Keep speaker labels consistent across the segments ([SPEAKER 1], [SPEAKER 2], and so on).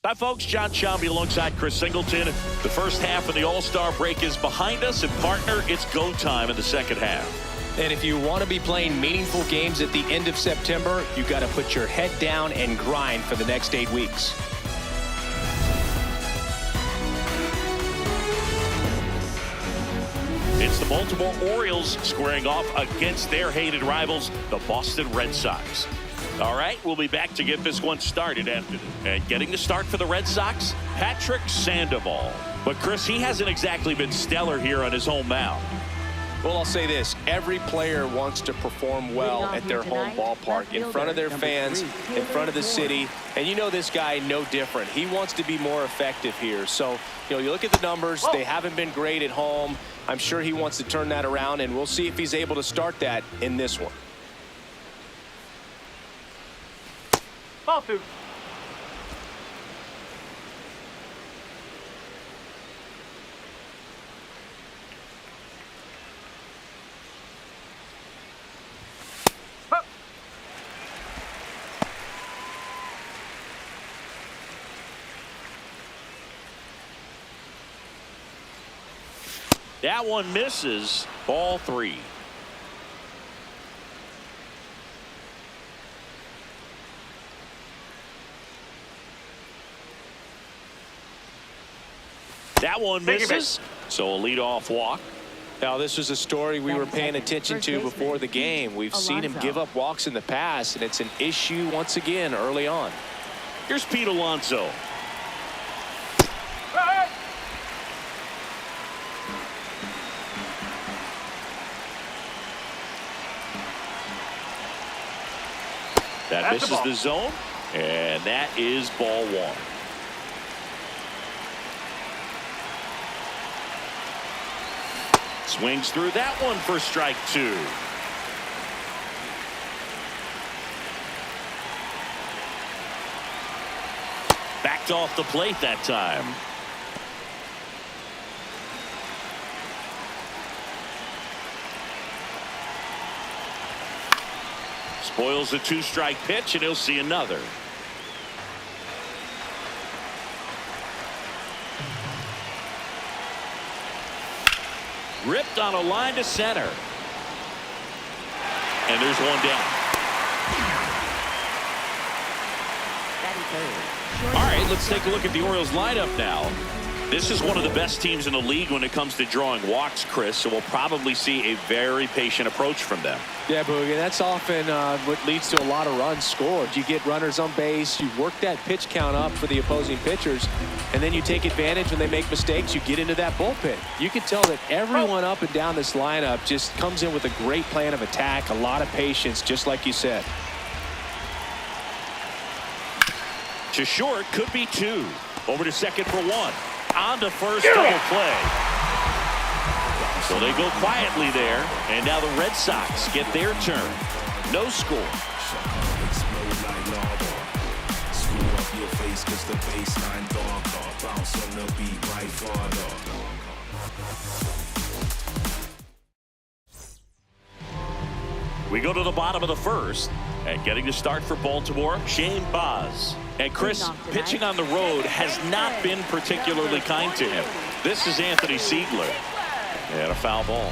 [SPEAKER 1] Hi, folks. John Shambi alongside Chris Singleton. The first half of the All-Star break is behind us, and partner, it's go time in the second half.
[SPEAKER 2] And if you want to be playing meaningful games at the end of September, you got to put your head down and grind for the next 8 weeks.
[SPEAKER 1] It's the Baltimore Orioles squaring off against their hated rivals, the Boston Red Sox. All right, we'll be back to get this one started after this. And getting the start for the Red Sox, Patrick Sandoval. But, Chris, he hasn't exactly been stellar here on his home mound.
[SPEAKER 2] Well, I'll say this. Every player wants to perform well at their home ballpark, in front of their fans, in front of the city. And you know this guy no different. He wants to be more effective here. So, you look at the numbers. They haven't been great at home. I'm sure he wants to turn that around, and we'll see if he's able to start that in this one.
[SPEAKER 3] Ball two.
[SPEAKER 1] That one misses. Ball three. That one misses. So a leadoff walk.
[SPEAKER 2] Now, this was a story we were paying attention to before the game. We've seen him give up walks in the past, and it's an issue once again early on.
[SPEAKER 1] Here's Pete Alonso. That misses the zone, and that is ball one. Swings through that one for strike two. Backed off the plate that time. Spoils a two-strike pitch, and he'll see another. Ripped on a line to center. And there's one down. All right, let's take a look at the Orioles lineup now. This is one of the best teams in the league when it comes to drawing walks, Chris, so we'll probably see a very patient approach from them.
[SPEAKER 2] Yeah, Boogie, that's often what leads to a lot of runs scored. You get runners on base, you work that pitch count up for the opposing pitchers, and then you take advantage when they make mistakes. You get into that bullpen. You can tell that everyone up and down this lineup just comes in with a great plan of attack, a lot of patience, just like you said.
[SPEAKER 1] To short, could be two. Over to second for one. On to first, double play. So they go quietly there, and now the Red Sox get their turn. No score. We go to the bottom of the first, and getting to start for Baltimore, Shane Baz. And Chris, pitching on the road has not been particularly kind to him. This is Anthony Siegler. And a foul ball.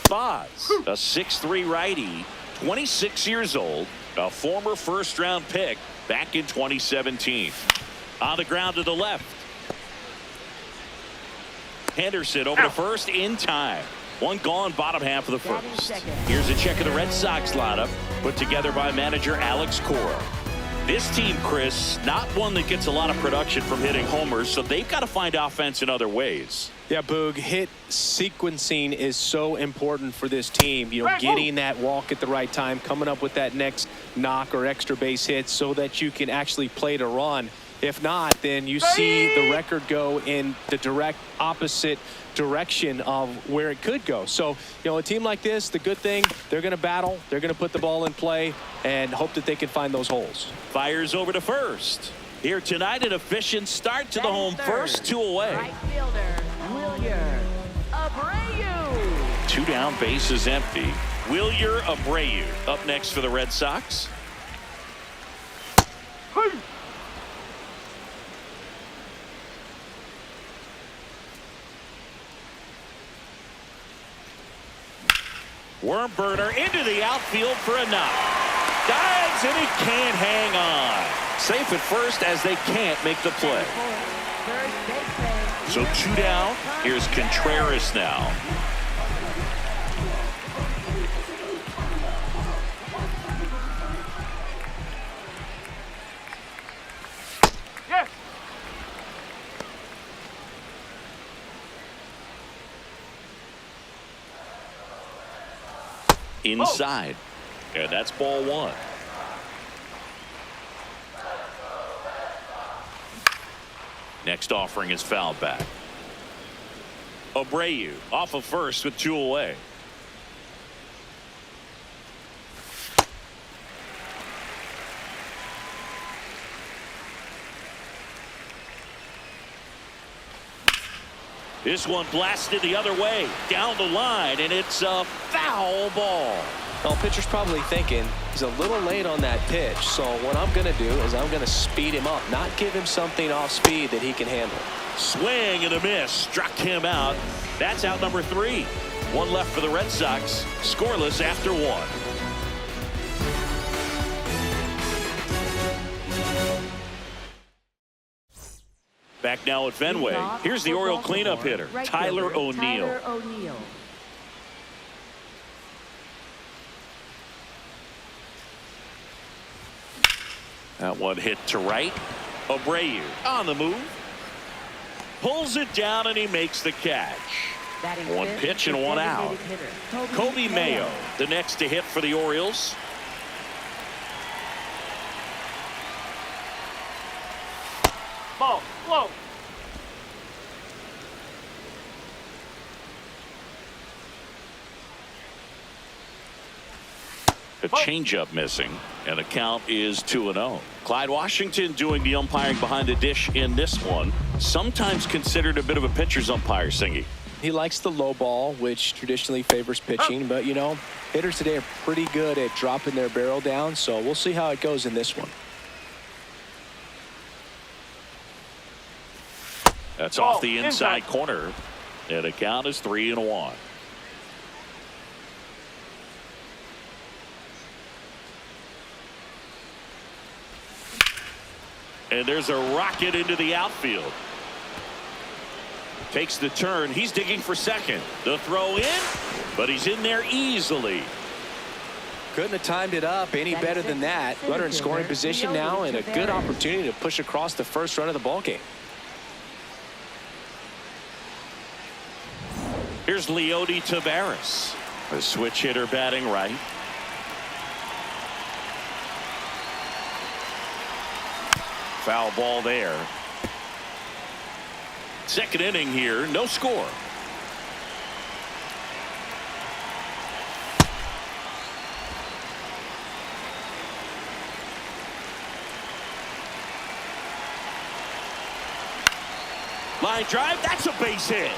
[SPEAKER 1] Baz, a 6'3" righty, 26 years old, a former first-round pick back in 2017. On the ground to the left. Henderson over to first in time. One gone, bottom half of the first. Here's a check of the Red Sox lineup put together by manager Alex Cora. This team, Chris, not one that gets a lot of production from hitting homers, so they've got to find offense in other ways.
[SPEAKER 2] Yeah, Boog, hit sequencing is so important for this team. Getting that walk at the right time, coming up with that next knock or extra base hit so that you can actually play to run. If not, then you see the record go in the direct opposite direction of where it could go. So, a team like this, the good thing, they're going to battle, they're going to put the ball in play, and hope that they can find those holes.
[SPEAKER 1] Fires over to first. Here tonight, an efficient start to the home first, 2 away.
[SPEAKER 4] Right fielder, Wilyer Abreu.
[SPEAKER 1] 2 down, bases empty. Wilyer Abreu up next for the Red Sox. Worm burner into the outfield for a knock. Dives and he can't hang on. Safe at first as they can't make the play. So 2 down. Here's Contreras now.
[SPEAKER 3] Yes.
[SPEAKER 1] Inside. And that's ball 1. Next offering is fouled back. Abreu off of first with 2 away. This one blasted the other way down the line, and it's a foul ball.
[SPEAKER 2] Well, pitcher's probably thinking he's a little late on that pitch, so what I'm going to do is I'm going to speed him up, not give him something off speed that he can handle.
[SPEAKER 1] Swing and a miss, struck him out. That's out number 3. 1 left for the Red Sox, scoreless after 1. Back now at Fenway. Here's the Oriole cleanup hitter, Tyler O'Neill. That one hit to right. Abreu on the move. Pulls it down and he makes the catch. 1 pitch and 1 out. Kobe Mayo, the next to hit for the Orioles.
[SPEAKER 3] Ball. Low.
[SPEAKER 1] A changeup missing, and the count is 2-0. Clyde Washington doing the umpiring behind the dish in this one. Sometimes considered a bit of a pitcher's umpire, Singy.
[SPEAKER 2] He likes the low ball, which traditionally favors pitching, but, you know, hitters today are pretty good at dropping their barrel down, so we'll see how it goes in this one.
[SPEAKER 1] That's off the inside corner, and the count is 3-1. And there's a rocket into the outfield. Takes the turn. He's digging for second. The throw in, but he's in there easily.
[SPEAKER 2] Couldn't have timed it up any better than that. Runner in scoring position now, and a good opportunity to push across the first run of the ballgame.
[SPEAKER 1] Here's Leody Taveras, a switch hitter batting right. Foul ball there. Second inning here, no score. Line drive, that's a base hit.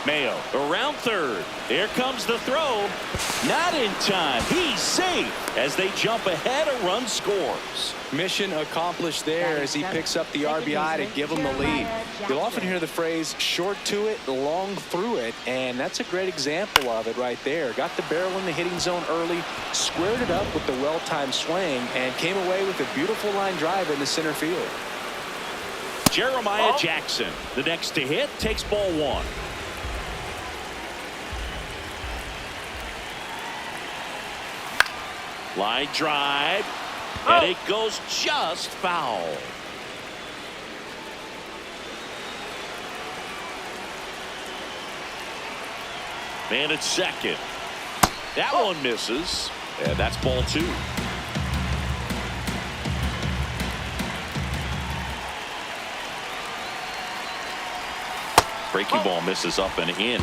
[SPEAKER 1] Mayo around third. There comes the throw. Not in time. He's safe as they jump ahead. A run scores.
[SPEAKER 2] Mission accomplished there as he picks up the RBI to give him the lead. You'll often hear the phrase short to it, long through it, and that's a great example of it right there. Got the barrel in the hitting zone early, squared it up with the well-timed swing, and came away with a beautiful line drive in the center field.
[SPEAKER 1] Jeremiah Jackson, the next to hit, takes ball 1. Line drive, and it goes just foul. Man at second. That one misses, and that's ball 2. Breaking ball misses up and in.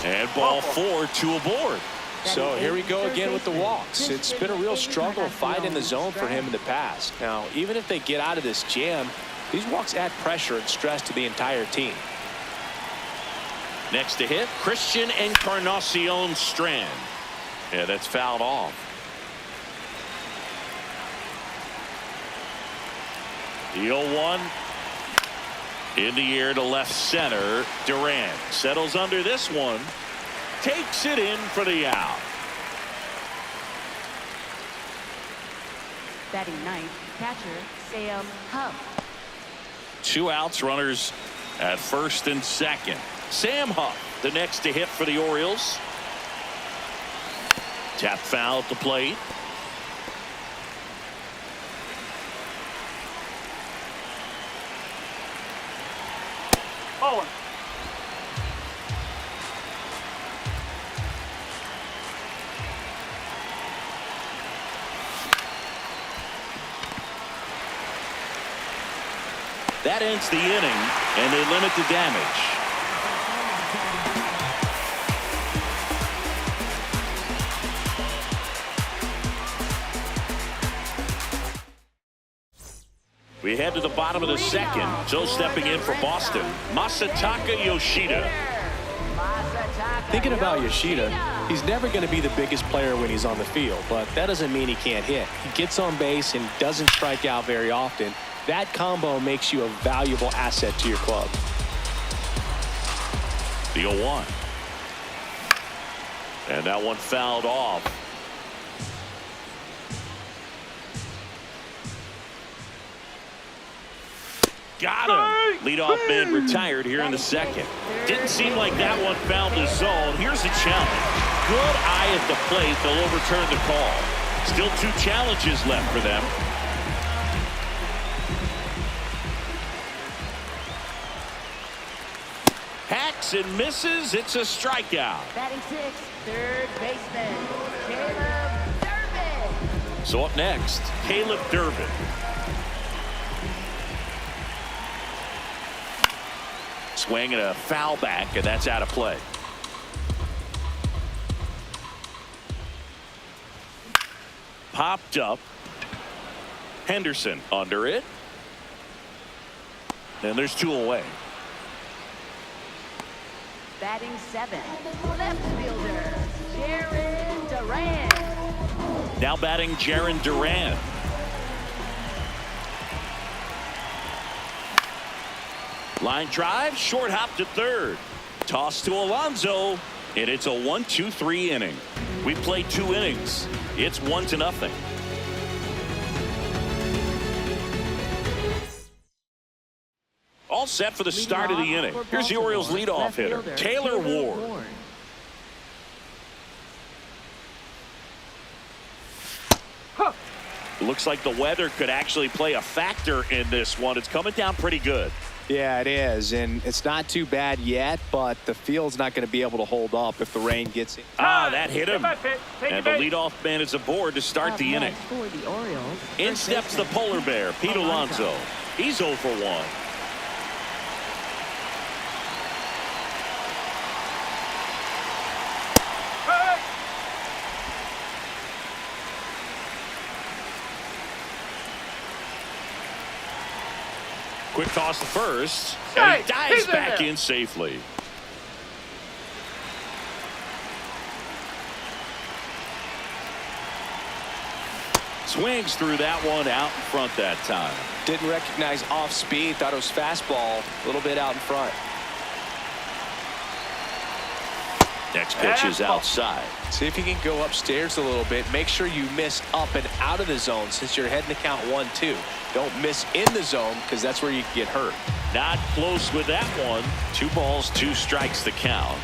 [SPEAKER 1] And ball 4, 2 aboard.
[SPEAKER 2] So here we go again with the walks. It's been a real struggle finding the zone for him in the past. Now, even if they get out of this jam, These walks add pressure and stress to the entire team.
[SPEAKER 1] Next to hit, Christian Encarnacion Strand. Yeah, that's fouled off. The 0-1 in the air to left center. Durant settles under this one, takes it in for the out.
[SPEAKER 4] Batting ninth, catcher Sam Huff.
[SPEAKER 1] 2 outs, runners at first and second. Sam Huff, the next to hit for the Orioles. Tap foul at the plate.
[SPEAKER 3] Bowling.
[SPEAKER 1] That ends the inning, and they limit the damage. We head to the bottom of the second. So stepping in for Boston, Masataka Yoshida.
[SPEAKER 2] Thinking about Yoshida, he's never going to be the biggest player when he's on the field, but that doesn't mean he can't hit. He gets on base and doesn't strike out very often. That combo makes you a valuable asset to your club.
[SPEAKER 1] The 0-1. And that one fouled off. Got him. Leadoff man retired here in the second. Didn't seem like that one found the zone. Here's a challenge. Good eye at the plate. They'll overturn the call. Still 2 challenges left for them. Hacks and misses. It's a strikeout.
[SPEAKER 4] Batting sixth, third baseman Caleb Durbin.
[SPEAKER 1] So up next, Caleb Durbin. Swing and a foul back, and that's out of play. Popped up. Henderson under it. And there's 2 away.
[SPEAKER 4] Batting seventh, left fielder Jaron Durant.
[SPEAKER 1] Now batting Jaron Durant. Line drive, short hop to third. Toss to Alonso, and it's a 1-2-3 inning. We played 2 innings. It's 1-0. All set for the start of the inning. Here's the Orioles leadoff hitter, Taylor Ward. Looks like the weather could actually play a factor in this one. It's coming down pretty good.
[SPEAKER 2] Yeah, it is, and it's not too bad yet, but the field's not going to be able to hold up if the rain gets in.
[SPEAKER 1] That hit him. And the leadoff man is aboard to start the inning.
[SPEAKER 4] For the Orioles,
[SPEAKER 1] In steps the polar bear, Pete Alonso. He's 0 for 1. Quick toss to first. And he dives back in safely. Swings through that one out in front that time.
[SPEAKER 2] Didn't recognize off speed, thought it was fastball, a little bit out in front.
[SPEAKER 1] Next pitch is outside.
[SPEAKER 2] See if you can go upstairs a little bit. Make sure you miss up and out of the zone since you're heading to count 1-2. Don't miss in the zone because that's where you can get hurt.
[SPEAKER 1] Not close with that one. 2 balls, 2 strikes the count.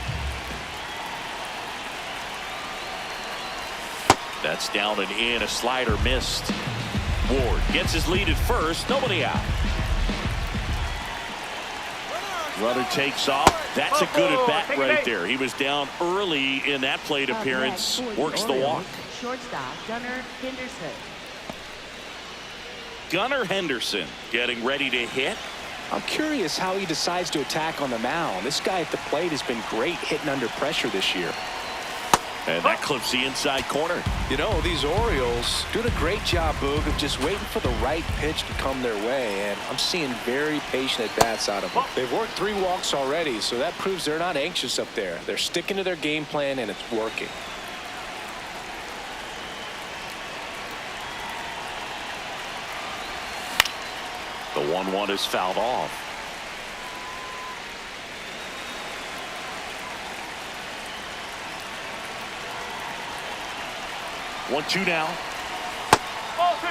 [SPEAKER 1] That's down and in. A slider missed. Ward gets his lead at first. Nobody out. Runner takes off. That's a good at bat right there. He was down early in that plate appearance. Works the walk.
[SPEAKER 4] Shortstop Gunnar Henderson.
[SPEAKER 1] Gunnar Henderson getting ready to hit.
[SPEAKER 2] I'm curious how he decides to attack on the mound. This guy at the plate has been great hitting under pressure this year.
[SPEAKER 1] And that clips the inside corner.
[SPEAKER 2] You know, these Orioles doing a great job, Boog, of just waiting for the right pitch to come their way. And I'm seeing very patient at-bats out of them. They've worked 3 walks already, so that proves they're not anxious up there. They're sticking to their game plan, and it's working.
[SPEAKER 1] The 1-1 is fouled off. One, 2 now.
[SPEAKER 3] Ball 2.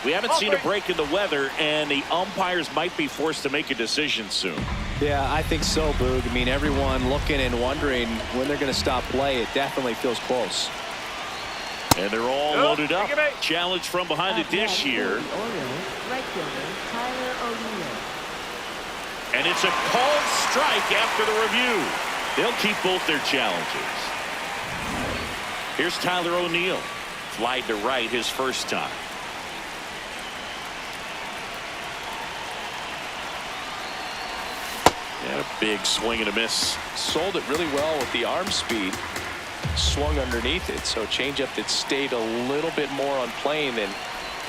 [SPEAKER 1] We haven't seen a break in the weather, and the umpires might be forced to make a decision soon.
[SPEAKER 2] Yeah, I think so, Boog. I mean, everyone looking and wondering when they're going to stop play. It definitely feels close.
[SPEAKER 1] And they're all loaded up. Challenge from behind the dish here.
[SPEAKER 4] Orioles, right fielder, Tyler O'Neill.
[SPEAKER 1] And it's a called strike after the review. They'll keep both their challenges. Here's Tyler O'Neill. Flied to right his first time. And a big swing and a miss.
[SPEAKER 2] Sold it really well with the arm speed. Swung underneath it, so changeup that stayed a little bit more on plane than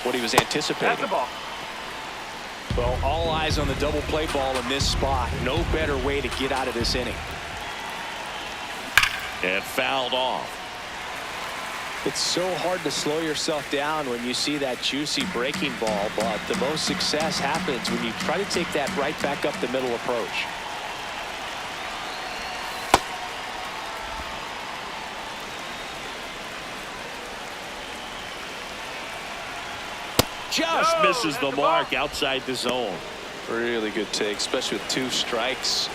[SPEAKER 2] what he was anticipating.
[SPEAKER 3] That's the ball.
[SPEAKER 2] Well, all eyes on the double play ball in this spot. No better way to get out of this inning.
[SPEAKER 1] And fouled off.
[SPEAKER 2] It's so hard to slow yourself down when you see that juicy breaking ball, but the most success happens when you try to take that right back up the middle approach.
[SPEAKER 1] Just misses the mark outside the zone.
[SPEAKER 2] Really good take, especially with 2 strikes.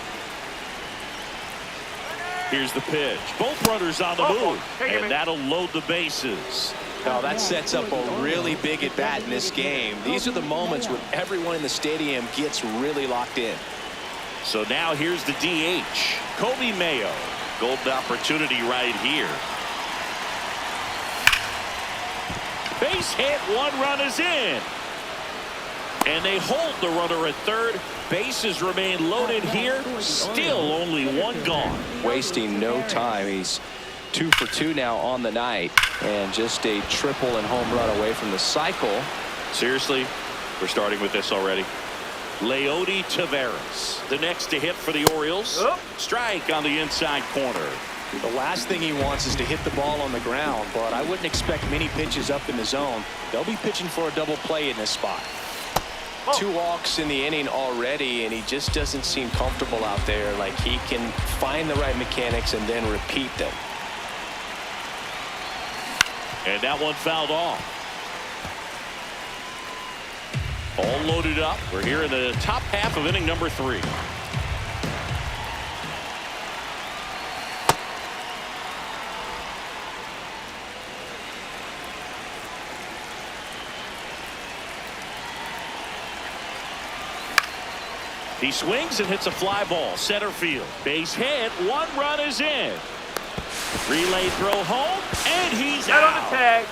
[SPEAKER 1] Here's the pitch. Both runners on the move. And that'll load the bases.
[SPEAKER 2] Now that sets up a really big at bat in this game. These are the moments when everyone in the stadium gets really locked in.
[SPEAKER 1] So now here's the DH. Kobe Mayo. Golden opportunity right here. Base hit, 1 run is in. And they hold the runner at third. Bases remain loaded here. Still only 1 gone.
[SPEAKER 2] Wasting no time. He's 2 for 2 now on the night. And just a triple and home run away from the cycle.
[SPEAKER 1] Seriously, we're starting with this already. Leody Taveras, the next to hit for the Orioles. Strike on the inside corner.
[SPEAKER 2] The last thing he wants is to hit the ball on the ground, but I wouldn't expect many pitches up in the zone. They'll be pitching for a double play in this spot. 2 walks in the inning already, and he just doesn't seem comfortable out there. Like he can find the right mechanics and then repeat them.
[SPEAKER 1] And that one fouled off. All loaded up. We're here in the top half of inning number 3. He swings and hits a fly ball center field. Base hit, 1 run is in. Relay throw home, and he's out.
[SPEAKER 3] On the tag.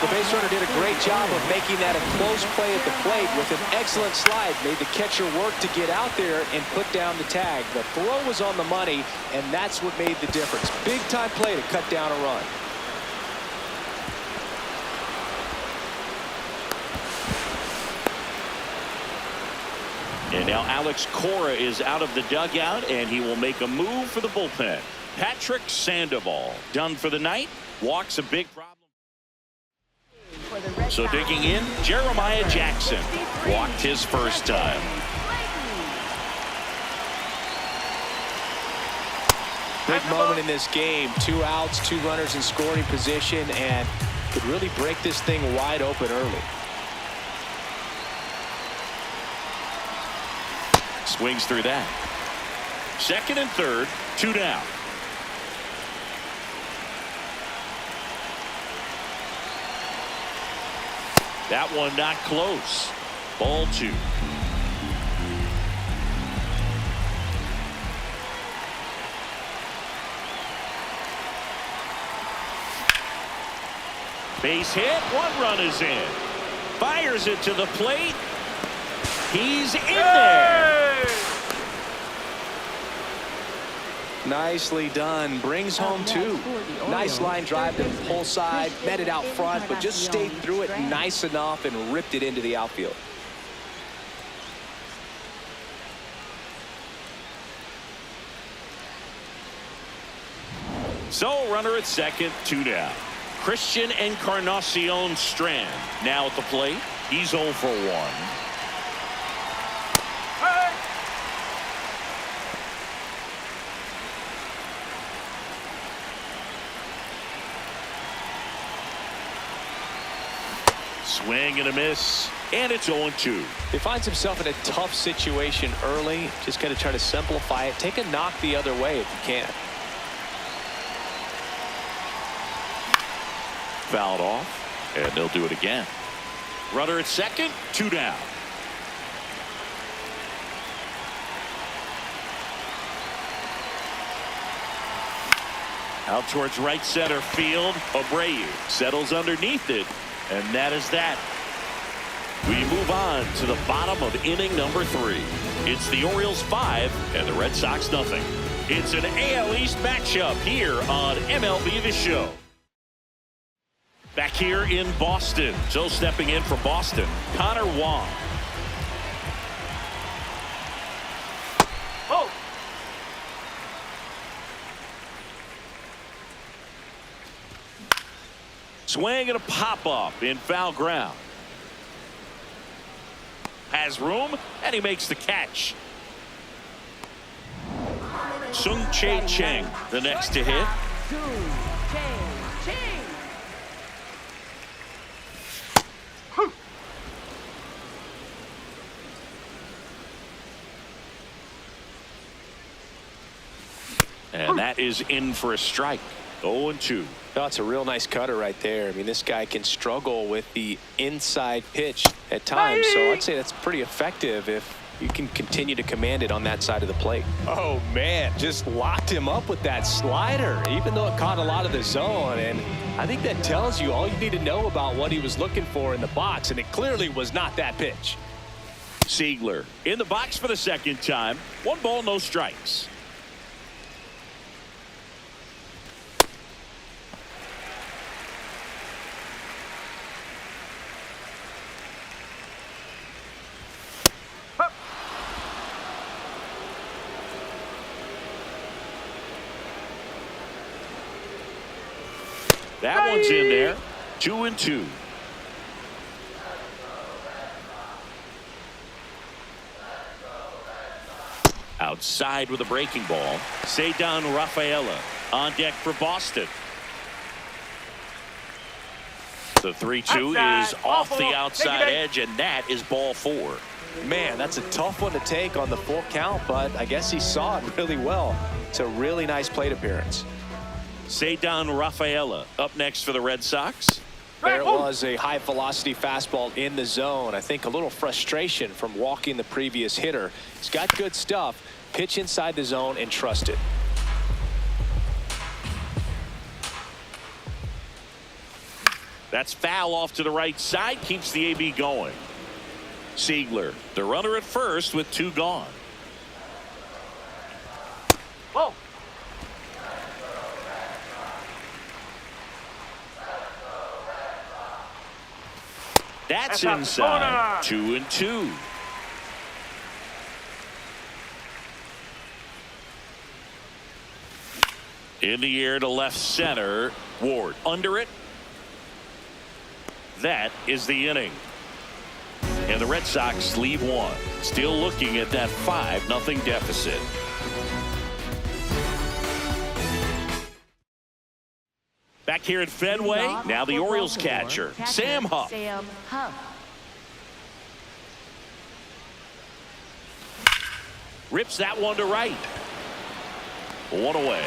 [SPEAKER 2] The base runner did a great job of making that a close play at the plate with an excellent slide. Made the catcher work to get out there and put down the tag. The throw was on the money, and that's what made the difference. Big time play to cut down a run.
[SPEAKER 1] And now Alex Cora is out of the dugout, and he will make a move for the bullpen. Patrick Sandoval done for the night. Walks a big problem. So digging in, Jeremiah Jackson walked his first time.
[SPEAKER 2] Big moment in this game. 2 outs, 2 runners in scoring position, and could really break this thing wide open early.
[SPEAKER 1] Swings through that. Second and third, 2 down. That one not close. Ball 2. Base hit, 1 run is in. Fires it to the plate. He's in there.
[SPEAKER 2] Nicely done. Brings home two. Nice line drive to the pull side. Met it out front, but just stayed through it nice enough and ripped it into the outfield.
[SPEAKER 1] So runner at second, 2 down. Christian Encarnacion Strand now at the plate. He's 0 for 1. Swing and a miss, and it's 0-2.
[SPEAKER 2] He finds himself in a tough situation early. Just got to try to simplify it. Take a knock the other way if you can.
[SPEAKER 1] Fouled off, and they'll do it again. Runner at second, 2 down. Out towards right center field. Abreu settles underneath it, and that is that. We move on to the bottom of inning number 3. It's the Orioles 5 and the Red Sox nothing. It's an AL East matchup here on MLB The Show. Back here in Boston. So stepping in for Boston, Connor Wong.
[SPEAKER 3] Oh.
[SPEAKER 1] Swing and a pop-up in foul ground. Has room, and he makes the catch. Sung Chae Cheng, the next to hit. And that is in for a strike. 0-2.
[SPEAKER 2] That's a real nice cutter right there. I mean, this guy can struggle with the inside pitch at times, so I'd say that's pretty effective if you can continue to command it on that side of the plate. Oh man, just locked him up with that slider, even though it caught a lot of the zone. And I think that tells you all you need to know about what he was looking for in the box, and it clearly was not that pitch.
[SPEAKER 1] Siegler in the box for the second time. 1 ball, no strikes. That one's in there. 2-2. Outside with a breaking ball. Ceddanne Rafaela on deck for Boston. The 3-2 is off the outside edge, and that is ball 4.
[SPEAKER 2] Man, that's a tough one to take on the full count, but I guess he saw it really well. It's a really nice plate appearance.
[SPEAKER 1] Ceddanne Rafaela up next for the Red Sox.
[SPEAKER 2] There it was, a high velocity fastball in the zone. I think a little frustration from walking the previous hitter. He's got good stuff. Pitch inside the zone and trust it.
[SPEAKER 1] That's foul off to the right side, keeps the AB going. Siegler, the runner at first with 2 gone.
[SPEAKER 3] Oh.
[SPEAKER 1] That's inside. 2-2. In the air to left center. Ward under it. That is the inning. And the Red Sox leave 1. Still looking at that 5-0 deficit. Back here at Fenway, now the Orioles catcher, Sam Huff. Rips that one to right. 1 away.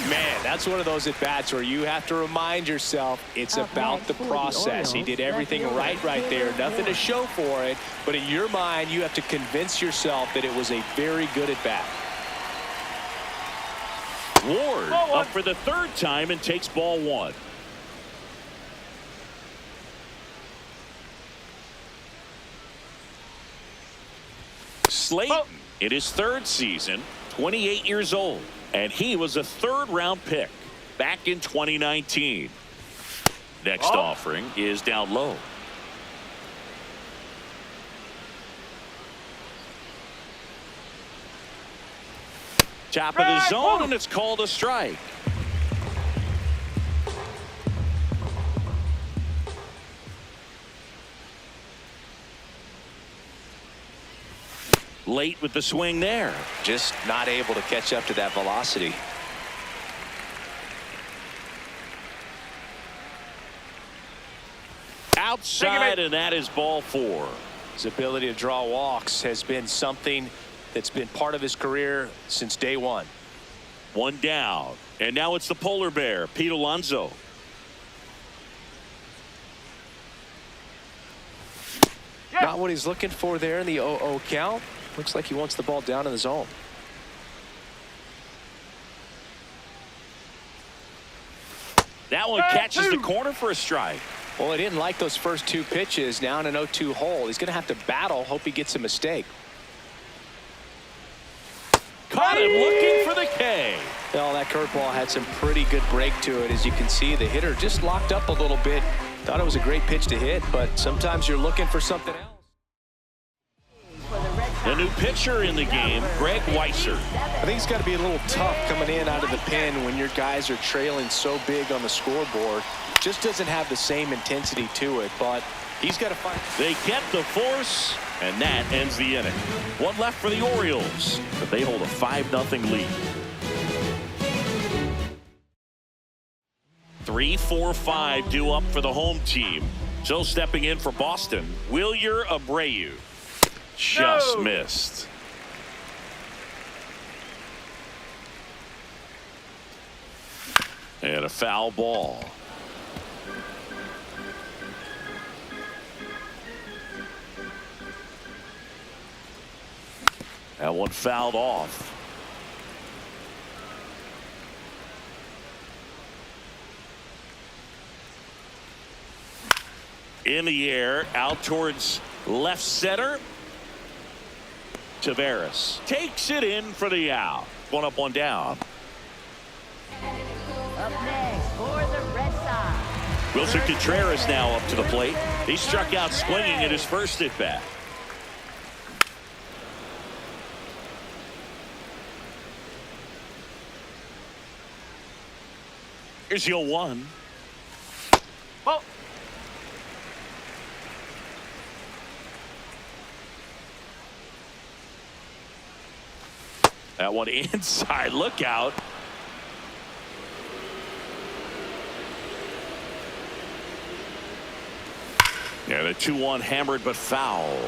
[SPEAKER 2] Man, that's one of those at-bats where you have to remind yourself it's about the process. He did everything right there. Nothing to show for it. But in your mind, you have to convince yourself that it was a very good at-bat.
[SPEAKER 1] Ward up for the 3rd time and takes ball 1. Slayton in his third season, 28 years old, and he was a third-round pick back in 2019. Next offering is down low. Top of the zone, and it's called a strike. Late with the swing there.
[SPEAKER 2] Just not able to catch up to that velocity.
[SPEAKER 1] Outside, and that is ball 4.
[SPEAKER 2] His ability to draw walks has been something that's been part of his career since day one.
[SPEAKER 1] One down, and now it's the polar bear, Pete Alonso.
[SPEAKER 2] Not what he's looking for there in the 0-0 count. Looks like he wants the ball down in the zone.
[SPEAKER 1] That one catches the corner for a strike.
[SPEAKER 2] Well, he didn't like those first 2 pitches. Now in an 0-2 hole, he's going to have to battle. Hope he gets a mistake.
[SPEAKER 1] Caught him looking for the K.
[SPEAKER 2] Well, that curveball had some pretty good break to it. As you can see, the hitter just locked up a little bit. Thought it was a great pitch to hit, but sometimes you're looking for something else.
[SPEAKER 1] The new pitcher in the game, Greg Weisser.
[SPEAKER 2] I think it's got to be a little tough coming in out of the pen when your guys are trailing so big on the scoreboard. Just doesn't have the same intensity to it, but he's got to find.
[SPEAKER 1] They get the force, and that ends the inning. One left for the Orioles, but they hold a 5-0 lead. 3-4-5 due up for the home team. So stepping in for Boston, Wilyer Abreu. Just missed. And a foul ball. That one fouled off. In the air, out towards left center. Taveras takes it in for the out. One up, one down.
[SPEAKER 4] Up next for the Red Sox.
[SPEAKER 1] Wilson Contreras now up to the plate. He struck out swinging at his first at bat. Here's the 0-1.
[SPEAKER 3] Oh.
[SPEAKER 1] That one inside. Look out. Yeah, the 2-1 hammered but foul.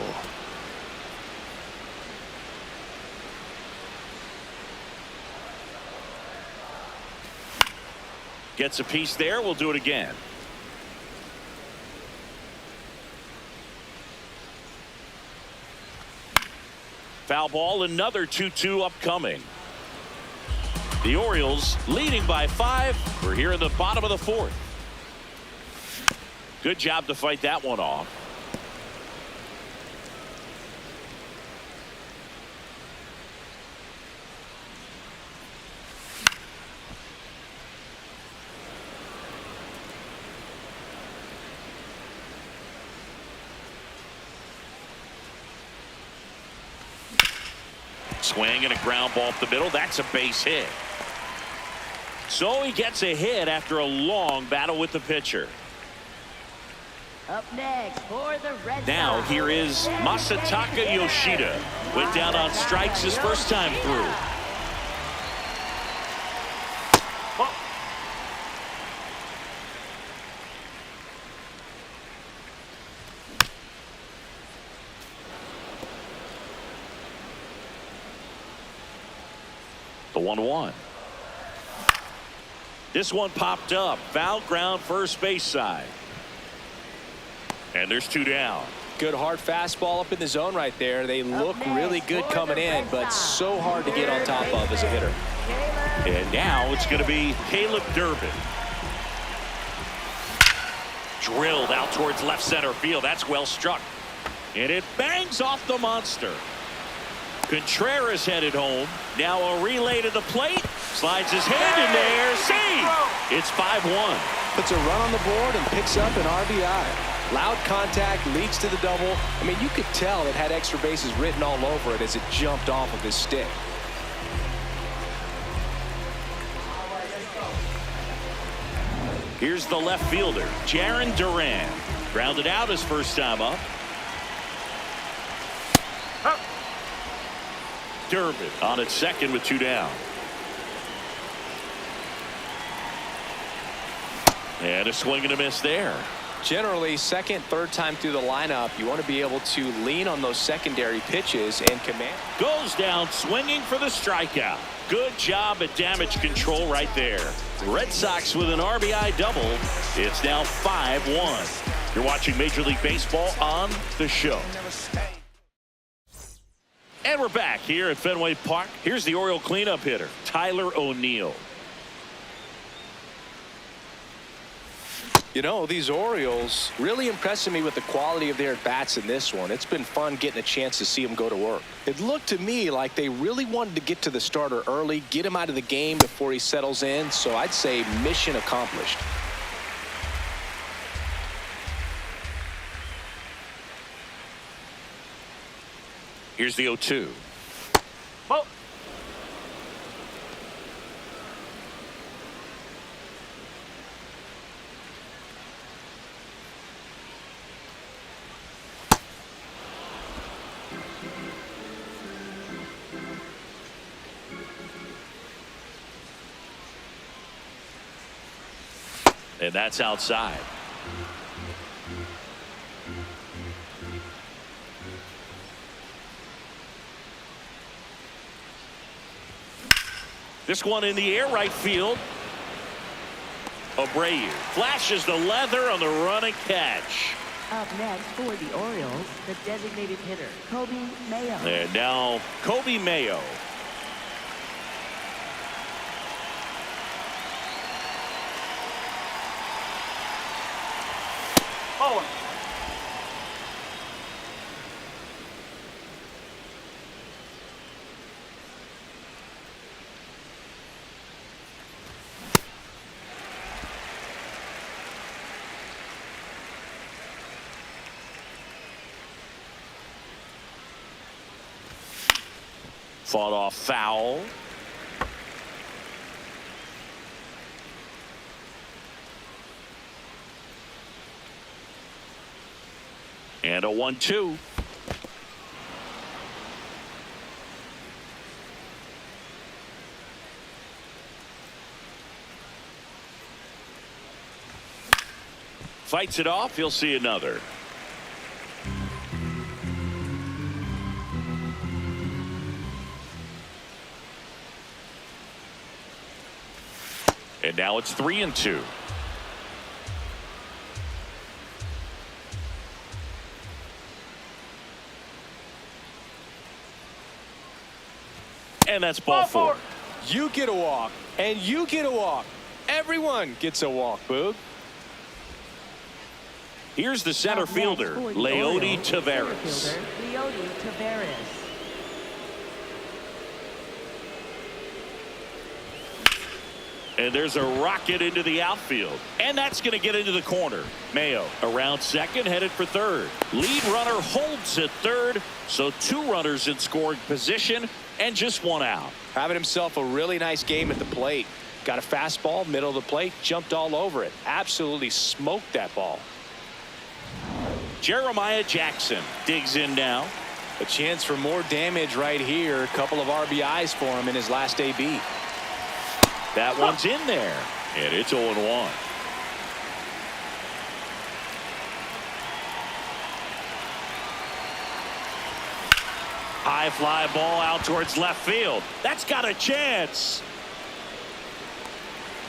[SPEAKER 1] Gets a piece there. We'll do it again. Foul ball, another 2-2 upcoming. The Orioles leading by 5. We're here in the bottom of the 4th. Good job to fight that one off. Swing and a ground ball up the middle. That's a base hit. So he gets a hit after a long battle with the pitcher.
[SPEAKER 4] Up next for the Red Sox.
[SPEAKER 1] Now here is Masataka Yoshida. Went down on strikes his first time through. The 1-1. This one popped up. Foul ground first base side. And there's 2 down.
[SPEAKER 2] Good hard fastball up in the zone right there. They look really good coming in, but so hard to get on top of as a hitter.
[SPEAKER 1] And now it's going to be Caleb Durbin. Drilled out towards left center field. That's well struck. And it bangs off the monster. Contreras headed home. Now a relay to the plate. Slides his hand in there. See, it's 5-1.
[SPEAKER 2] Puts a run on the board and picks up an RBI. Loud contact leads to the double. I mean, you could tell it had extra bases written all over it as it jumped off of his stick.
[SPEAKER 1] Here's the left fielder, Jarren Duran. Grounded out his first time up. Durbin on at second with 2 down. And a swing and a miss there.
[SPEAKER 2] Generally, second, third time through the lineup, you want to be able to lean on those secondary pitches and command.
[SPEAKER 1] Goes down swinging for the strikeout. Good job at damage control right there. Red Sox with an RBI double. It's now 5-1. You're watching Major League Baseball on The Show. And we're back here at Fenway Park. Here's the Oriole cleanup hitter, Tyler O'Neill.
[SPEAKER 2] You know, these Orioles really impressing me with the quality of their bats in this one. It's been fun getting a chance to see them go to work. It looked to me like they really wanted to get to the starter early, get him out of the game before he settles in. So I'd say mission accomplished.
[SPEAKER 1] Here's the 0-2.
[SPEAKER 3] Ball.
[SPEAKER 1] And that's outside. This one in the air, right field. Abreu flashes the leather on the running catch.
[SPEAKER 4] Up next for the Orioles, the designated hitter, Kobe Mayo.
[SPEAKER 1] And now Kobe Mayo.
[SPEAKER 3] Oh.
[SPEAKER 1] Fought off foul. And a 1-2. Fights it off. He'll see another. And now it's 3-2. And that's ball 4.
[SPEAKER 2] You get a walk, and you get a walk. Everyone gets a walk, Boog.
[SPEAKER 1] Here's the center fielder, Leody Taveras.
[SPEAKER 4] Leody Taveras.
[SPEAKER 1] And there's a rocket into the outfield. And that's going to get into the corner. Mayo around second, headed for third. Lead runner holds at third. So 2 runners in scoring position and just 1 out.
[SPEAKER 2] Having himself a really nice game at the plate. Got a fastball, middle of the plate, jumped all over it. Absolutely smoked that ball.
[SPEAKER 1] Jeremiah Jackson digs in now.
[SPEAKER 2] A chance for more damage right here. A couple of RBIs for him in his last AB.
[SPEAKER 1] That one's in there, and it's 0-1. High fly ball out towards left field. That's got a chance.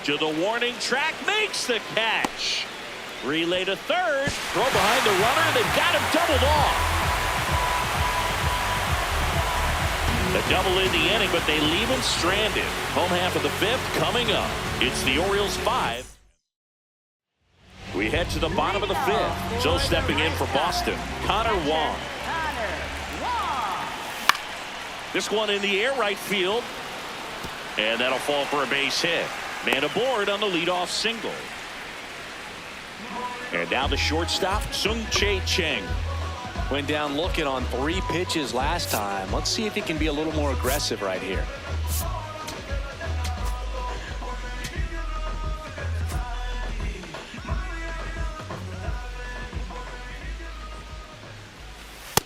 [SPEAKER 1] To the warning track, makes the catch. Relay to third. Throw behind the runner. They've got him doubled off. A double in the inning, but they leave him stranded. Home half of the 5th coming up. It's the Orioles 5. We head to the bottom of the 5th. So stepping in for Boston, Connor Wong. This one in the air right field. And that'll fall for a base hit. Man aboard on the leadoff single. And now the shortstop, Sung-Chae Cheng.
[SPEAKER 2] Went down looking on 3 pitches last time. Let's see if he can be a little more aggressive right here.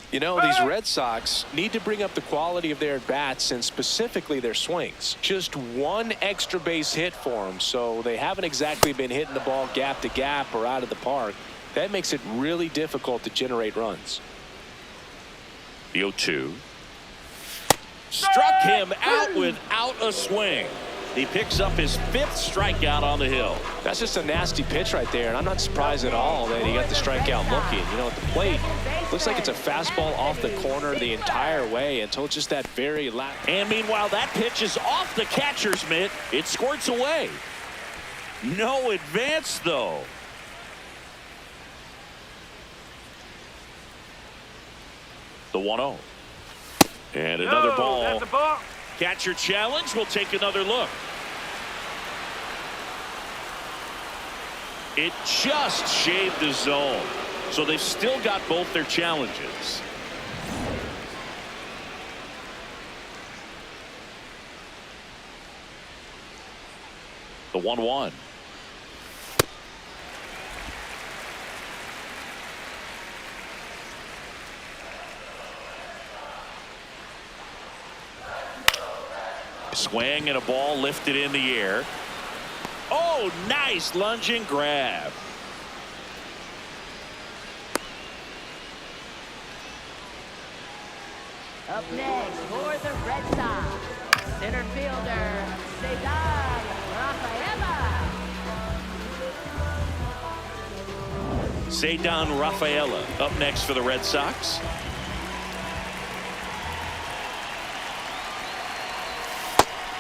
[SPEAKER 2] You know, these Red Sox need to bring up the quality of their at-bats and specifically their swings. Just one extra base hit for them, so they haven't exactly been hitting the ball gap to gap or out of the park. That makes it really difficult to generate runs.
[SPEAKER 1] The 0-2. Struck him out without a swing. He picks up his 5th strikeout on the hill.
[SPEAKER 2] That's just a nasty pitch right there, and I'm not surprised at all that he got the strikeout looking. You know, at the plate, looks like it's a fastball off the corner the entire way until it's just that very last.
[SPEAKER 1] And meanwhile, that pitch is off the catcher's mitt. It squirts away. No advance, though. The 1-0. And another ball.
[SPEAKER 3] That's a ball.
[SPEAKER 1] Catcher challenge. We'll take another look. It just shaved the zone. So they've still got both their challenges. The 1-1. Swing and a ball lifted in the air. Oh, nice lunging grab.
[SPEAKER 4] Up next for the Red Sox, center fielder, Cesar Rafaela.
[SPEAKER 1] Cesar Rafaela up next for the Red Sox.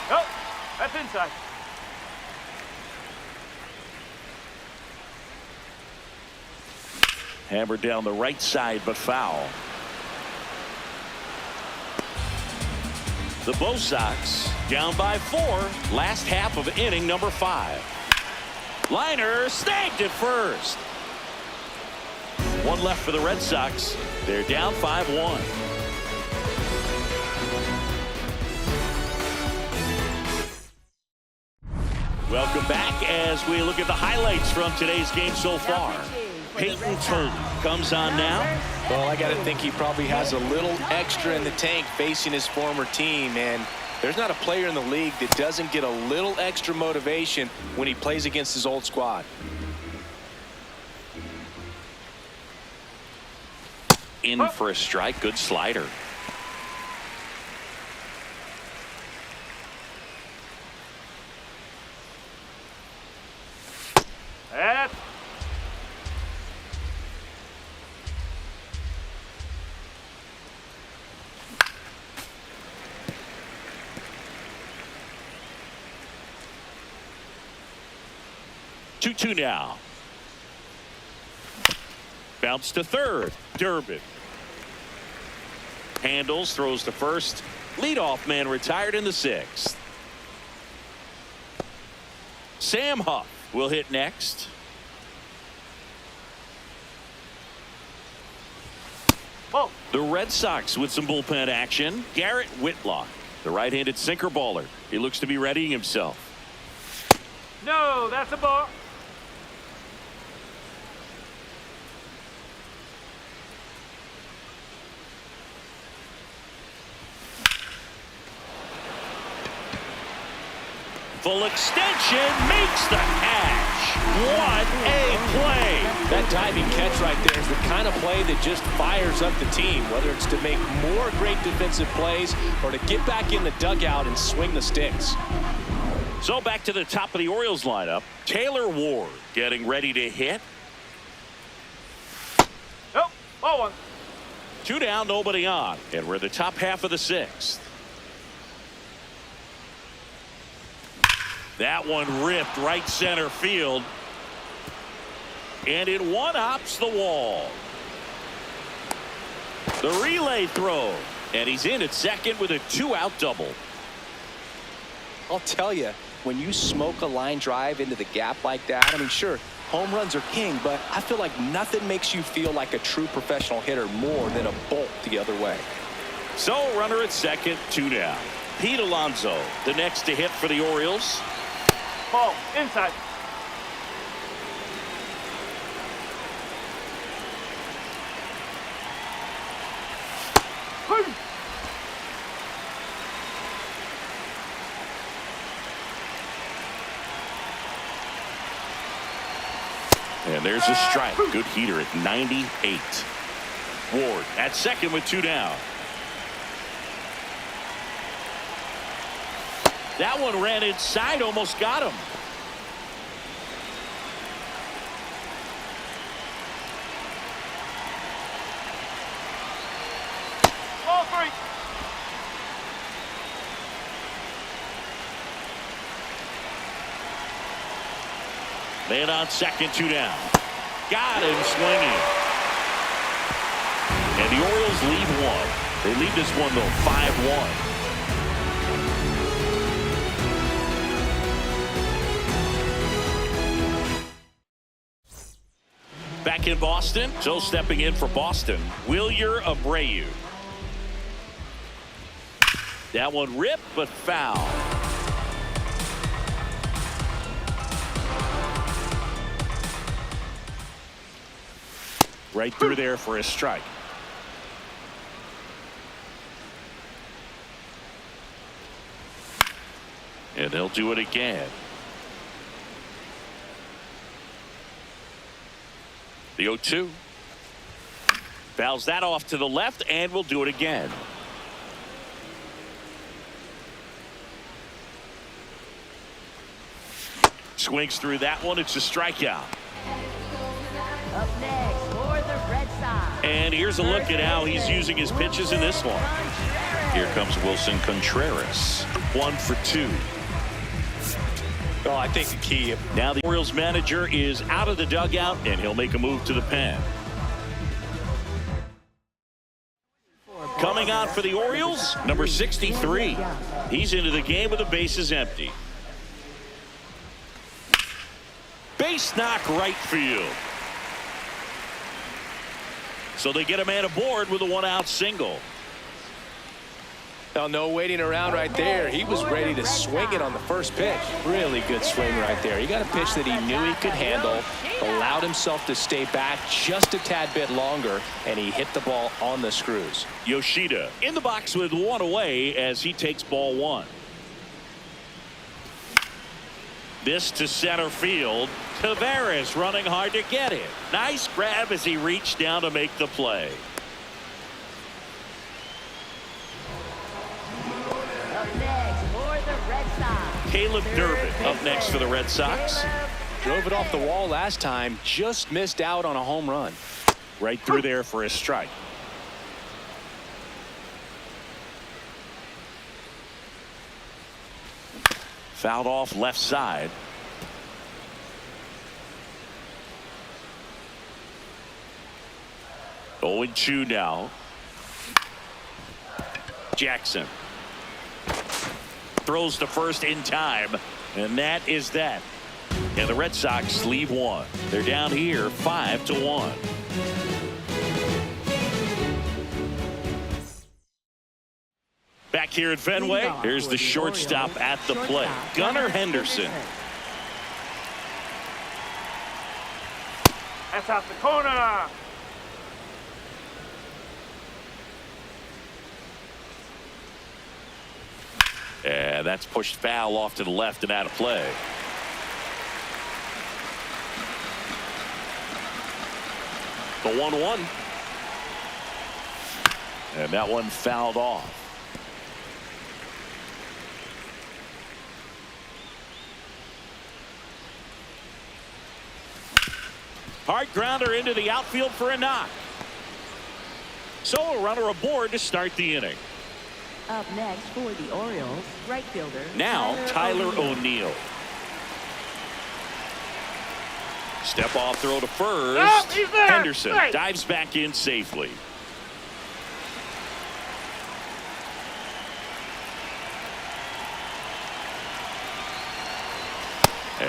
[SPEAKER 3] Oh, that's inside.
[SPEAKER 1] Hammered down the right side, but foul. The Bo Sox down by 4. Last half of inning number 5. Liner snagged at first. 1 left for the Red Sox. They're down 5-1. Welcome back as we look at the highlights from today's game so far. Peyton Turner comes on now.
[SPEAKER 2] Well, I got to think he probably has a little extra in the tank facing his former team, and there's not a player in the league that doesn't get a little extra motivation when he plays against his old squad.
[SPEAKER 1] In for a strike. Good slider.
[SPEAKER 3] That's
[SPEAKER 1] 2-2 now. Bounce to third. Durbin handles, throws to first. Leadoff man retired in the 6th. Sam Huff will hit next.
[SPEAKER 3] ball.
[SPEAKER 1] The Red Sox with some bullpen action. Garrett Whitlock, the right-handed sinker baller. He looks to be readying himself.
[SPEAKER 3] No, that's a ball.
[SPEAKER 1] Full extension makes the catch. What a play.
[SPEAKER 2] That diving catch right there is the kind of play that just fires up the team, whether it's to make more great defensive plays or to get back in the dugout and swing the sticks.
[SPEAKER 1] So back to the top of the Orioles lineup. Taylor Ward getting ready to hit.
[SPEAKER 3] Nope, ball 1.
[SPEAKER 1] 2 down, nobody on. And we're the top half of the 6th. That one ripped right center field. And it one-hops the wall. The relay throw And he's in at second with a 2-out double.
[SPEAKER 2] I'll tell you, when you smoke a line drive into the gap like that, I mean, sure, home runs are king, but I feel like nothing makes you feel like a true professional hitter more than a bolt the other way.
[SPEAKER 1] So runner at second, 2 down. Pete Alonso, the next to hit for the Orioles.
[SPEAKER 3] Ball, inside.
[SPEAKER 1] And there's a strike. Good heater at 98. Ward at second with 2 down. That one ran inside, almost got him.
[SPEAKER 3] Ball 3.
[SPEAKER 1] Man on second, 2 down. Got him swinging. And the Orioles lead one. They lead this one, though, 5-1. Back in Boston, so stepping in for Boston, Wilyer Abreu. That one ripped, but foul. Right through there for a strike. And they'll do it again. The 0-2. Fouls that off to the left and will do it again. Swings through that one. It's a strikeout.
[SPEAKER 4] Up next for the Red Sox.
[SPEAKER 1] And here's a look at how he's using his pitches in this one. Here comes Wilson Contreras. 1 for 2.
[SPEAKER 2] Oh, I think the key.
[SPEAKER 1] Now the Orioles manager is out of the dugout, and he'll make a move to the pen. Coming out for the Orioles, number 63. He's into the game with the bases empty. Base knock right field. So they get a man aboard with a 1-out single.
[SPEAKER 2] Oh, no waiting around right there. He was ready to swing it on the first pitch. Really good swing right there. He got a pitch that he knew he could handle, allowed himself to stay back just a tad bit longer, and he hit the ball on the screws.
[SPEAKER 1] Yoshida in the box with 1 away as he takes ball 1. This to center field. Tavares running hard to get it. Nice grab as he reached down to make the play.
[SPEAKER 4] Up next for the Red Sox.
[SPEAKER 1] Caleb Durbin up next for the Red Sox.
[SPEAKER 2] Drove it off the wall last time, just missed out on a home run.
[SPEAKER 1] Right through there for a strike. Fouled off left side. Oh, 0-2 now. Jackson throws to first in time, and that is that. And the Red Sox leave one. They're down here 5-1. Back here at Fenway, here's the shortstop at the plate, Gunnar Henderson.
[SPEAKER 3] That's out the corner.
[SPEAKER 1] And that's pushed foul off to the left and out of play. The 1-1. And that one fouled off. Hard grounder into the outfield for a knock. So a runner aboard to start the inning.
[SPEAKER 4] Up next for the Orioles, right fielder
[SPEAKER 1] Now Tyler O'Neill. Step off throw to first.
[SPEAKER 3] Oh, he's there.
[SPEAKER 1] Henderson
[SPEAKER 3] Hey.
[SPEAKER 1] dives back in safely.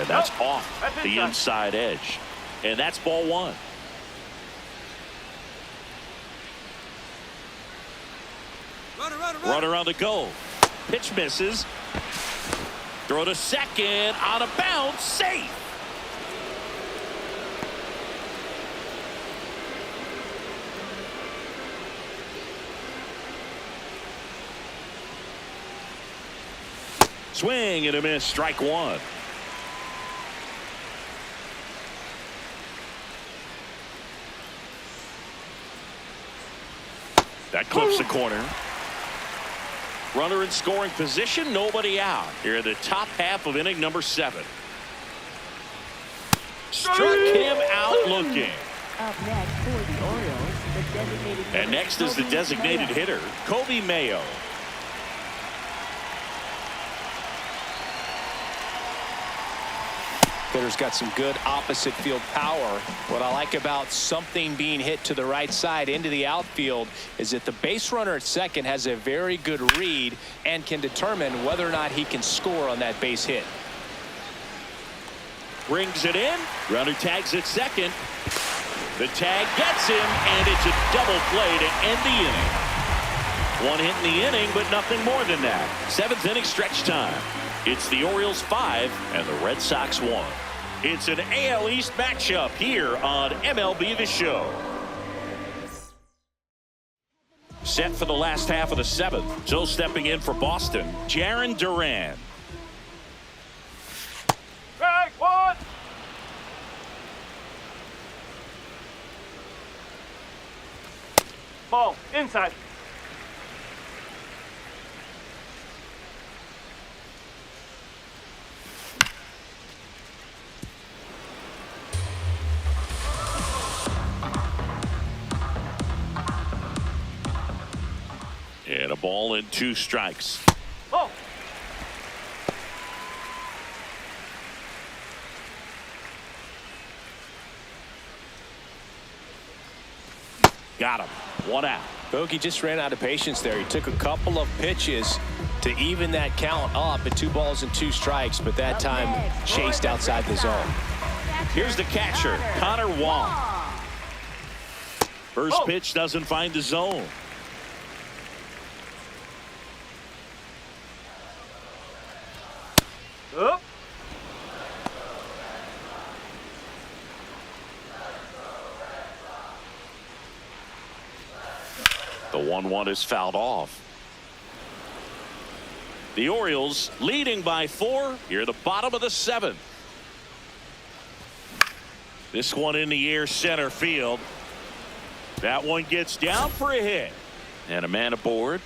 [SPEAKER 1] That's off
[SPEAKER 3] That's
[SPEAKER 1] the inside edge. And that's ball one. Runner on the go. Pitch misses. Throw to second. On a bounce. Safe. Swing and a miss. Strike one. That clips the corner. Runner in scoring position. Nobody out. Here in the top half of inning number 7. Struck him out looking.
[SPEAKER 4] Up next for the Orioles, the designated hitter.
[SPEAKER 1] And next is the designated hitter, Kobe Mayo.
[SPEAKER 2] Hitter's got some good opposite field power. What I like about something being hit to the right side into the outfield is that the base runner at second has a very good read and can determine whether or not he can score on that base hit.
[SPEAKER 1] Brings it in. Runner tags at second. The tag gets him, and it's a double play to end the inning. One hit in the inning, but nothing more than that. 7th inning stretch time. It's the Orioles 5 and the Red Sox 1. It's an AL East matchup here on MLB The Show. Set for the last half of the 7th. So stepping in for Boston, Jarren Duran.
[SPEAKER 3] Strike one. Ball inside.
[SPEAKER 1] And a ball and 2 strikes.
[SPEAKER 3] Oh.
[SPEAKER 1] Got him. 1 out.
[SPEAKER 2] Bogey just ran out of patience there. He took a couple of pitches to even that count up at 2 balls and 2 strikes, but that time chased outside the zone.
[SPEAKER 1] Here's the catcher, Connor Wong. First pitch doesn't find the zone.
[SPEAKER 3] Up.
[SPEAKER 1] The 1-1 is fouled off. The Orioles leading by 4 here at the bottom of the 7th. This one in the air center field. That one gets down for a hit. And a man aboard.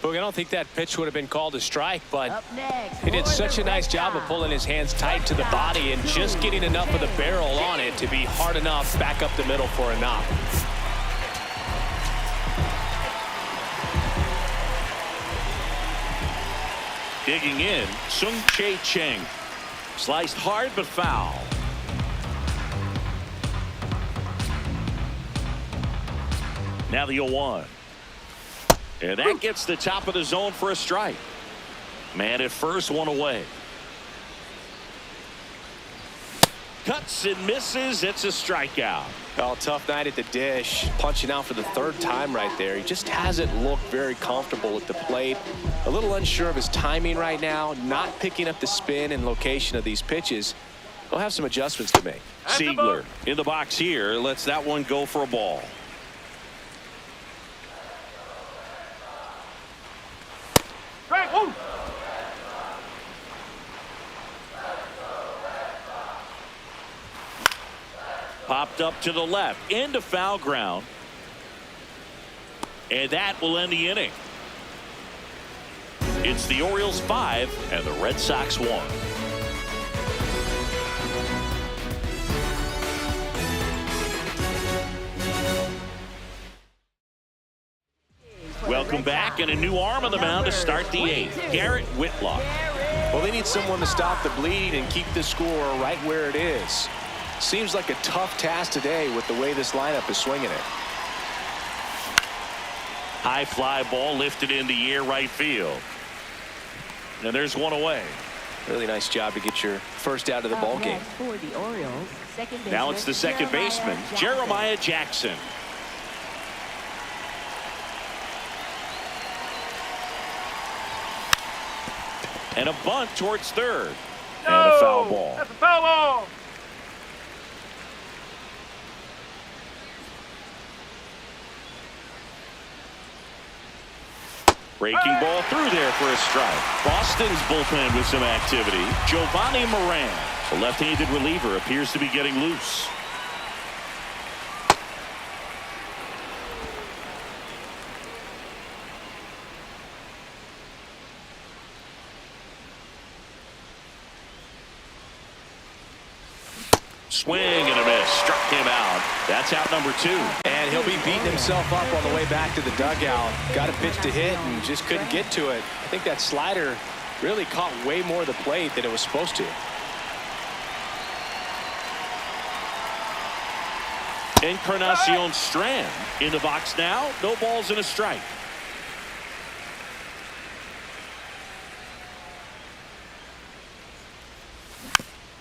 [SPEAKER 2] Bogey, I don't think that pitch would have been called a strike, but
[SPEAKER 4] Up next,
[SPEAKER 2] he did
[SPEAKER 4] for
[SPEAKER 2] such
[SPEAKER 4] the
[SPEAKER 2] a nice
[SPEAKER 4] Red
[SPEAKER 2] job of
[SPEAKER 4] Sox,
[SPEAKER 2] pulling his hands tight to the body and just getting enough of the barrel on it to be hard enough back up the middle for a knock.
[SPEAKER 1] Digging in, Sung Chae Cheng. Sliced hard but foul. Now the 0-1. And that gets the top of the zone for a strike. Man at first, 1 away. Cuts and misses. It's a strikeout.
[SPEAKER 2] Well, tough night at the dish. Punching out for the 3rd time right there. He just hasn't looked very comfortable at the plate. A little unsure of his timing right now. Not picking up the spin and location of these pitches. He'll have some adjustments to make.
[SPEAKER 1] Siegler in the box here. Lets that one go for a ball.
[SPEAKER 3] Strike one.
[SPEAKER 1] Popped up to the left into foul ground. And that will end the inning. It's the Orioles 5 and the Red Sox 1. Welcome back, and a new arm on the mound to start the 8th. Garrett Whitlock.
[SPEAKER 2] Well, they need someone to stop the bleed and keep the score right where it is. Seems like a tough task today with the way this lineup is swinging it.
[SPEAKER 1] High fly ball lifted in the air right field. And there's one away.
[SPEAKER 2] Really nice job to get your first out of the ball game.
[SPEAKER 4] For the Orioles,
[SPEAKER 1] Now it's the second baseman, Jeremiah Jackson. And a bunt towards third.
[SPEAKER 3] No,
[SPEAKER 1] and a foul ball.
[SPEAKER 3] That's a foul ball.
[SPEAKER 1] Breaking ball through there for a strike. Boston's bullpen with some activity. Giovanni Moran, the left-handed reliever, appears to be getting loose. Swing and a miss. Struck him out. That's out number 2.
[SPEAKER 2] And he'll be beating himself up on the way back to the dugout. Got a pitch to hit and just couldn't get to it. I think that slider really caught way more of the plate than it was supposed to.
[SPEAKER 1] Encarnacion Strand in the box now. No balls and a strike.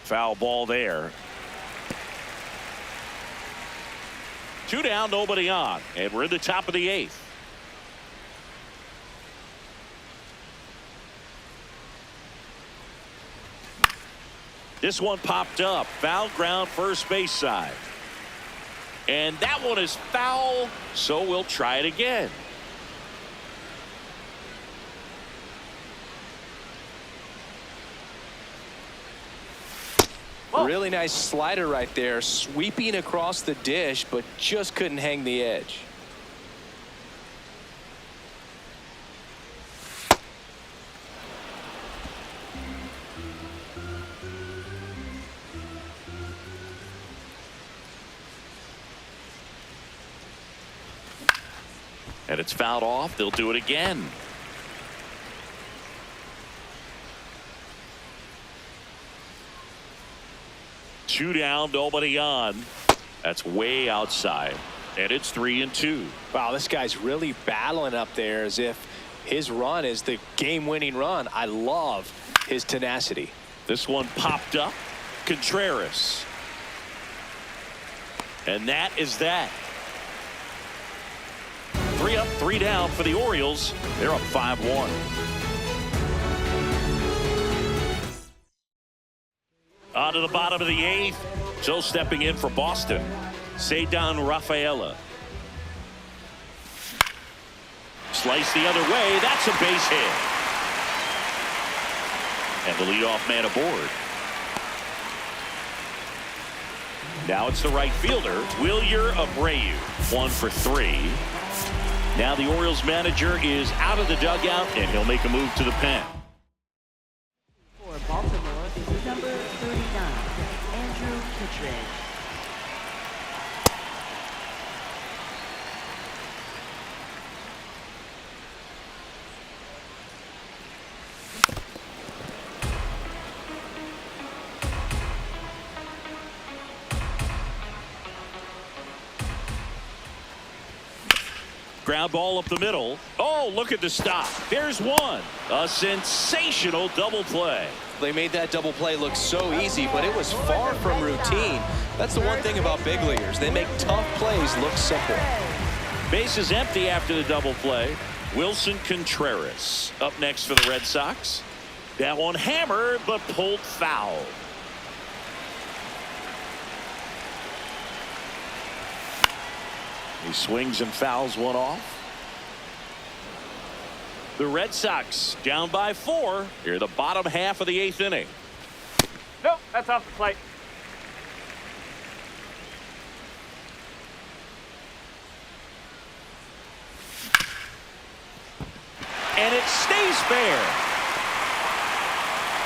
[SPEAKER 1] Foul ball there. 2 down, nobody on, and we're in the top of the 8th. This one popped up. Foul ground, first base side. And that one is foul, so we'll try it again.
[SPEAKER 2] Really nice slider right there, sweeping across the dish, but just couldn't hang the edge.
[SPEAKER 1] And it's fouled off. They'll do it again. Two down, nobody on. That's way outside. And it's 3-2.
[SPEAKER 2] Wow, this guy's really battling up there as if his run is the game-winning run. I love his tenacity.
[SPEAKER 1] This one popped up. Contreras. And that is that. 3 up, 3 down for the Orioles. They're up 5-1. On to the bottom of the 8th. So stepping in for Boston, Ceddanne Rafaela. Slice the other way. That's a base hit. And the leadoff man aboard. Now it's the right fielder, Wilyer Abreu. 1 for 3. Now the Orioles manager is out of the dugout, and he'll make a move to the pen.
[SPEAKER 4] For Baltimore is number 39, Andrew Kittredge.
[SPEAKER 1] Ground ball up the middle. Oh, look at the stop. There's one. A sensational double play.
[SPEAKER 2] They made that double play look so easy, but it was far from routine. That's the one thing about big leaguers. They make tough plays look simple.
[SPEAKER 1] Base is empty after the double play. Wilson Contreras up next for the Red Sox. That one hammered, but pulled foul. He swings and fouls one off. The Red Sox down by 4 here, the bottom half of the 8th inning.
[SPEAKER 3] Nope, that's off the plate.
[SPEAKER 1] And it stays fair.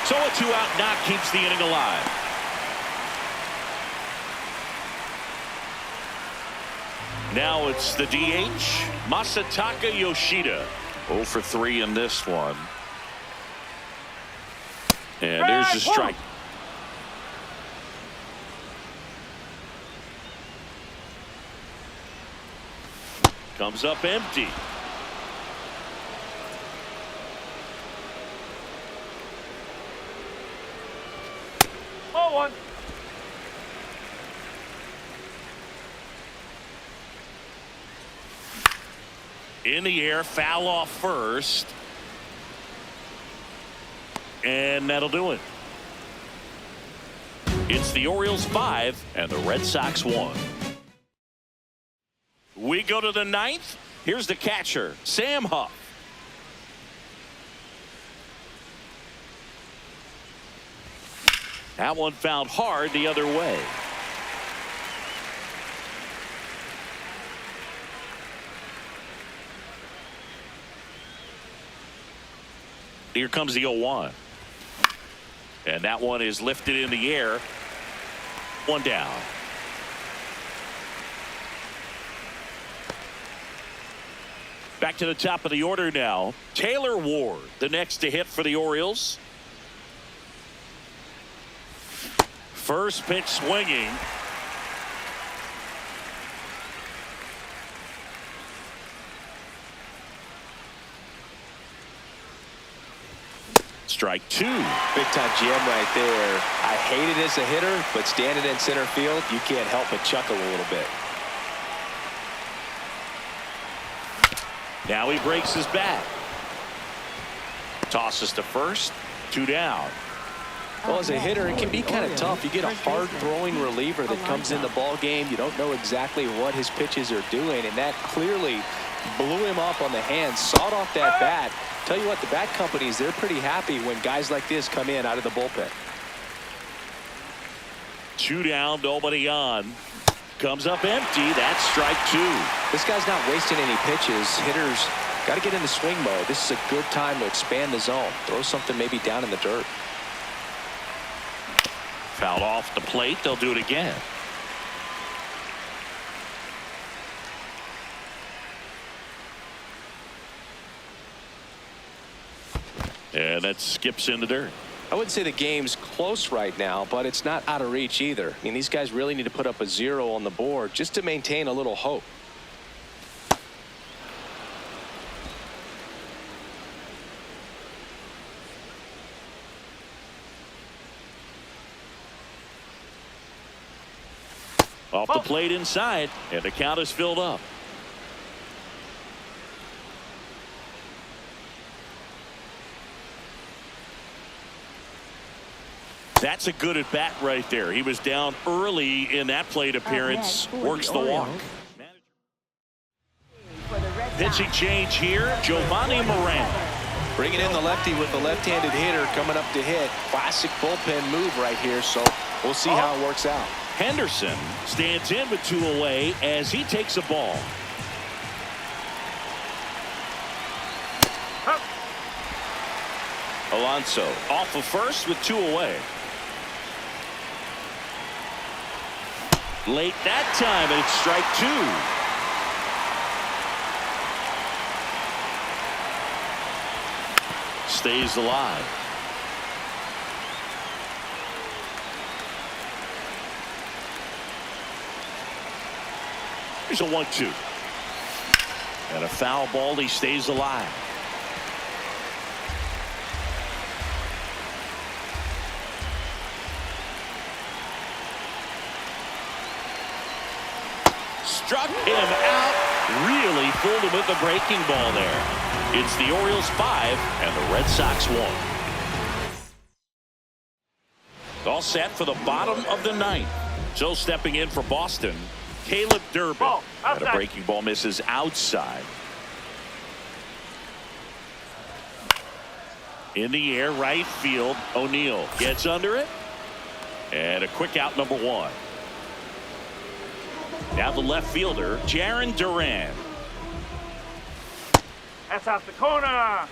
[SPEAKER 1] So a 2-out knock keeps the inning alive. Now it's the DH, Masataka Yoshida. 0 for 3 in this one. And there's the strike. Comes up empty. In the air, foul off first. And that'll do it. It's the Orioles 5 and the Red Sox 1. We go to the 9th. Here's the catcher, Sam Huff. That one fouled hard the other way. Here comes the 0-1. And that one is lifted in the air. One down. Back to the top of the order now. Taylor Ward, the next to hit for the Orioles. First pitch swinging. Strike two.
[SPEAKER 2] Big time jam right there. I hate it as a hitter, but standing in center field, you can't help but chuckle a little bit.
[SPEAKER 1] Now he breaks his bat. Tosses to first. Two down.
[SPEAKER 2] Well, as a hitter, it can be kind of tough. You get a hard-throwing reliever that comes in the ball game. You don't know exactly what his pitches are doing, and that clearly blew him up on the hands, sawed off that bat. Tell you what, the bat companies, they're pretty happy when guys like this come in out of the bullpen.
[SPEAKER 1] Two down, nobody on. Comes up empty. That's strike two.
[SPEAKER 2] This guy's not wasting any pitches. Hitters got to get in the swing mode. This is a good time to expand the zone. Throw something maybe down in the dirt.
[SPEAKER 1] Fouled off the plate. They'll do it again. And that skips in the dirt.
[SPEAKER 2] I wouldn't say the game's close right now, but it's not out of reach either. I mean, these guys really need to put up a 0 on the board just to maintain a little hope.
[SPEAKER 1] Off the plate inside, and the count is filled up. That's a good at bat right there. He was down early in that plate appearance. Works the walk. Pitching change here, Giovanni Moran.
[SPEAKER 2] Bringing in the lefty with the left-handed hitter coming up to hit. Classic bullpen move right here, so we'll see how it works out.
[SPEAKER 1] Henderson stands in with 2 away as he takes a ball. Alonso off of first with 2 away. Late that time, and it's strike 2. Stays alive. Here's a 1-2. And a foul ball. He stays alive. Struck him out. Really fooled him with the breaking ball there. It's the Orioles 5 and the Red Sox 1. All set for the bottom of the 9th. So stepping in for Boston, Caleb Durbin. And a breaking ball misses outside. In the air, right field. O'Neill gets under it. And a quick out, number 1. Now the left fielder, Jarren Duran.
[SPEAKER 3] That's off the corner.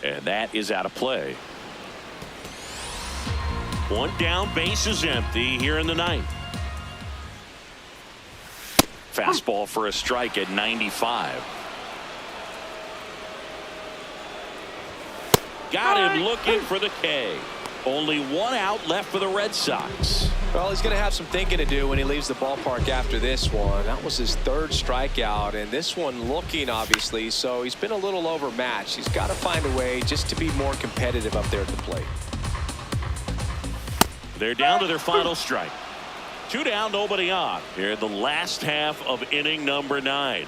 [SPEAKER 1] And that is out of play. One down, base is empty here in the 9th. Fastball for a strike at 95. Got him looking for the K. Only 1 out left for the Red Sox.
[SPEAKER 2] Well, he's going to have some thinking to do when he leaves the ballpark after this one. That was his 3rd strikeout, and this one looking, obviously, so he's been a little overmatched. He's got to find a way just to be more competitive up there at the plate.
[SPEAKER 1] They're down to their final strike. 2 down, nobody on. Here in the last half of inning number 9.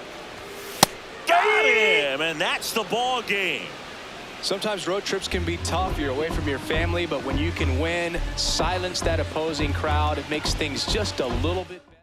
[SPEAKER 1] Got him, and that's the ball game.
[SPEAKER 2] Sometimes road trips can be tough. You're away from your family, but when you can win, silence that opposing crowd, it makes things just a little bit better.